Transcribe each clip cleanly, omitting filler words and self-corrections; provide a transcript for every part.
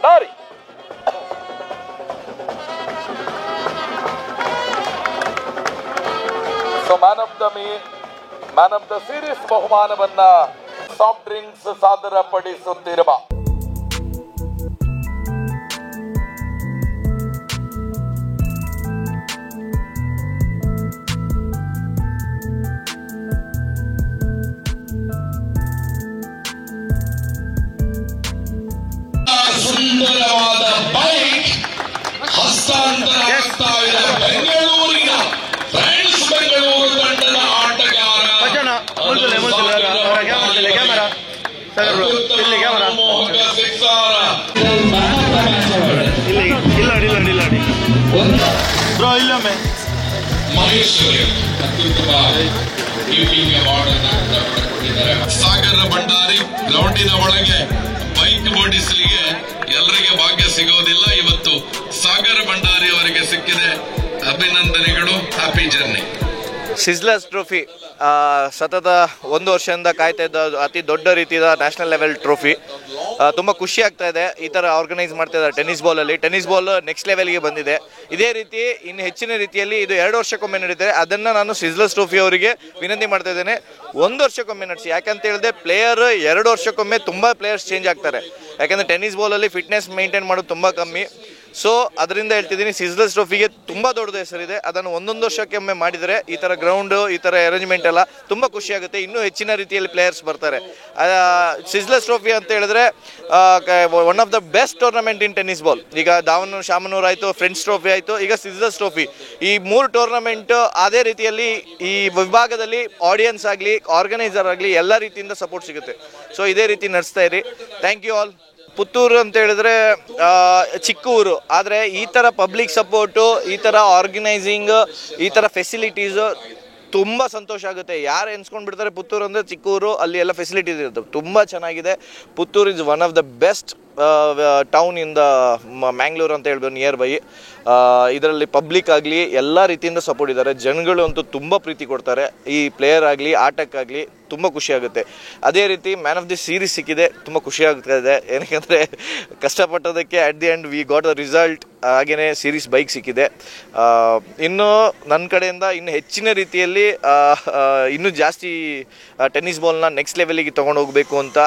Bhandari. So man of the series ಬಹುಮಾನವನ್ನ soft drinks ಸಾದರಪಡಿಸುತ್ತಿರುವ ಸುಂದರವಾದ ಬೈಕ್ ಹಸ್ತಾಂತರ ಬೆಂಗಳೂರಿನ ಫ್ರೆಂಡ್ಸ್ ಬೆಂಗಳೂರು ತಂಡದ ಆಟಗಾರ ಮಹೇಶ್ವರಿ ಅತ್ಯುತ್ತಮ ಕೀಪಿಂಗ್ ಅವಾರ್ಡ್ ಅನ್ನು ಪಡೆದುಕೊಂಡಿದ್ದಾರೆ. ಸಾಗರ ಭಂಡಾರಿ ಗ್ರೌಂಡಿನ ಒಳಗೆ ಬೈಕ್ ಓಡಿಸಲಿಗೆ ಎಲ್ಲರಿಗೆ ಭಾಗ್ಯ ಸಿಗೋದಿಲ್ಲ. ಇವತ್ತು ಸಾಗರ ಭಂಡಾರಿ ಅವರಿಗೆ ಸಿಕ್ಕಿದೆ. ಅಭಿನಂದನೆಗಳು. Happy journey. ಸಿಜ್ಲರ್ಸ್ ಟ್ರೋಫಿ ಸತತ 1 ವರ್ಷದಿಂದ ಕಾಯ್ತಾ ಇದ್ದ ಅತಿ ದೊಡ್ಡ ರೀತಿಯ ನ್ಯಾಷನಲ್ ಲೆವೆಲ್ ಟ್ರೋಫಿ. ತುಂಬ ಖುಷಿ ಆಗ್ತಾ ಇದೆ. ಈ ಥರ ಆರ್ಗನೈಸ್ ಮಾಡ್ತಾ ಇದ್ದಾರೆ ಟೆನ್ನಿಸ್ ಬಾಲ್ ನೆಕ್ಸ್ಟ್ ಲೆವೆಲ್ಗೆ ಬಂದಿದೆ. ಇದೇ ರೀತಿ ಇನ್ನು ಹೆಚ್ಚಿನ ರೀತಿಯಲ್ಲಿ ಇದು 2 ವರ್ಷಕ್ಕೊಮ್ಮೆ ನಡೀತಾರೆ. ಅದನ್ನು ನಾನು ಸಿಜ್ಲರ್ಸ್ ಟ್ರೋಫಿ ಅವರಿಗೆ ವಿನಂತಿ ಮಾಡ್ತಾ ಇದ್ದೇನೆ, 1 ವರ್ಷಕ್ಕೊಮ್ಮೆ ನಡೆಸಿ. ಯಾಕಂತ ಹೇಳಿದ್ರೆ ಪ್ಲೇಯರ್ 2 ವರ್ಷಕ್ಕೊಮ್ಮೆ ತುಂಬ ಪ್ಲೇಯರ್ಸ್ ಚೇಂಜ್ ಆಗ್ತಾರೆ. ಯಾಕಂದರೆ ಟೆನ್ನಿಸ್ ಬಾಲಲ್ಲಿ ಫಿಟ್ನೆಸ್ ಮೇಂಟೈನ್ ಮಾಡೋದು ತುಂಬ ಕಮ್ಮಿ. ಸೊ ಅದರಿಂದ ಹೇಳ್ತಿದ್ದೀನಿ, ಸಿಜ್ಲರ್ಸ್ ಟ್ರೋಫಿಗೆ ತುಂಬ ದೊಡ್ಡದು ಹೆಸರಿದೆ. ಅದನ್ನು 1 ವರ್ಷಕ್ಕೆ ಒಮ್ಮೆ ಮಾಡಿದರೆ ಈ ಥರ ಗ್ರೌಂಡು, ಈ ಥರ ಅರೇಂಜ್ಮೆಂಟ್ ಎಲ್ಲ ತುಂಬ ಖುಷಿಯಾಗುತ್ತೆ. ಇನ್ನೂ ಹೆಚ್ಚಿನ ರೀತಿಯಲ್ಲಿ ಪ್ಲೇಯರ್ಸ್ ಬರ್ತಾರೆ. ಸಿಜ್ಲರ್ಸ್ ಟ್ರೋಫಿ ಅಂತ ಹೇಳಿದ್ರೆ one of the best tournament in tennis ball. ಈಗ ಶಾಮನೂರ್ ಆಯಿತು, ಫ್ರೆಂಡ್ಸ್ ಟ್ರೋಫಿ ಆಯಿತು, ಈಗ ಸಿಜ್ಲರ್ಸ್ ಟ್ರೋಫಿ. ಈ 3 ಟೂರ್ನಮೆಂಟ್ ಅದೇ ರೀತಿಯಲ್ಲಿ ಈ ವಿಭಾಗದಲ್ಲಿ ಆಡಿಯನ್ಸ್ ಆಗಲಿ, ಆರ್ಗನೈಸರ್ ಆಗಲಿ ಎಲ್ಲ ರೀತಿಯಿಂದ ಸಪೋರ್ಟ್ ಸಿಗುತ್ತೆ. ಸೊ ಇದೇ ರೀತಿ ನಡೆಸ್ತಾ ಇರಿ. Thank you all. ಪುತ್ತೂರು ಅಂತ ಹೇಳಿದ್ರೆ ಚಿಕ್ಕ ಊರು, ಆದರೆ ಈ ಥರ ಪಬ್ಲಿಕ್ ಸಪೋರ್ಟು, ಈ ಥರ ಆರ್ಗನೈಸಿಂಗ್, ಈ ಥರ ಫೆಸಿಲಿಟೀಸು ತುಂಬ ಸಂತೋಷ ಆಗುತ್ತೆ. ಯಾರು ಎನ್ಸ್ಕೊಂಡು ಬಿಡ್ತಾರೆ ಪುತ್ತೂರು ಅಂದರೆ ಚಿಕ್ಕ ಊರು, ಅಲ್ಲಿ ಎಲ್ಲ ಫೆಸಿಲಿಟೀಸ್ ಇರುತ್ತೆ. ತುಂಬ ಚೆನ್ನಾಗಿದೆ. Puttur is one of the best town in the Mangalore ಅಂತ ಹೇಳ್ಬೋದು, ನಿಯರ್ ಬೈ. ಇದರಲ್ಲಿ ಪಬ್ಲಿಕ್ ಆಗಲಿ ಎಲ್ಲ ರೀತಿಯಿಂದ ಸಪೋರ್ಟ್ ಇದ್ದಾರೆ. ಜನಗಳು ಅಂತೂ ತುಂಬ ಪ್ರೀತಿ ಕೊಡ್ತಾರೆ. ಈ ಪ್ಲೇಯರ್ ಆಗಲಿ, ಆಟಕ್ಕಾಗಲಿ ತುಂಬ ಖುಷಿಯಾಗುತ್ತೆ. ಅದೇ ರೀತಿ ಮ್ಯಾನ್ ಆಫ್ ದಿ ಸೀರೀಸ್ ಸಿಕ್ಕಿದೆ, ತುಂಬ ಖುಷಿಯಾಗ್ತಾ ಇದೆ. ಏನಕ್ಕೆ ಕಷ್ಟಪಟ್ಟೋದಕ್ಕೆ at the end we got the result. ಹಾಗೆಯೇ ಸೀರೀಸ್ ಬೈಕ್ ಸಿಕ್ಕಿದೆ. ಇನ್ನು ನನ್ನ ಕಡೆಯಿಂದ ಇನ್ನು ಹೆಚ್ಚಿನ ರೀತಿಯಲ್ಲಿ ಇನ್ನೂ ಜಾಸ್ತಿ ಟೆನ್ನಿಸ್ ಬಾಲ್ನ ನೆಕ್ಸ್ಟ್ ಲೆವೆಲಿಗೆ ತೊಗೊಂಡು ಹೋಗಬೇಕು ಅಂತ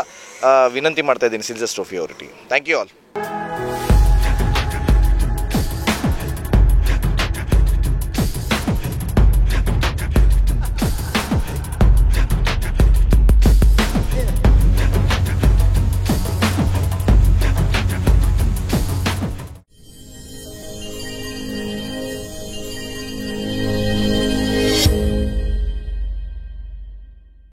ವಿನಂತಿ ಮಾಡ್ತಾ ಇದ್ದೀನಿ ಸಿಜ್ಲರ್ಸ್ ಟ್ರೋಫಿ ಅವರಿಗೆ. Thank you all.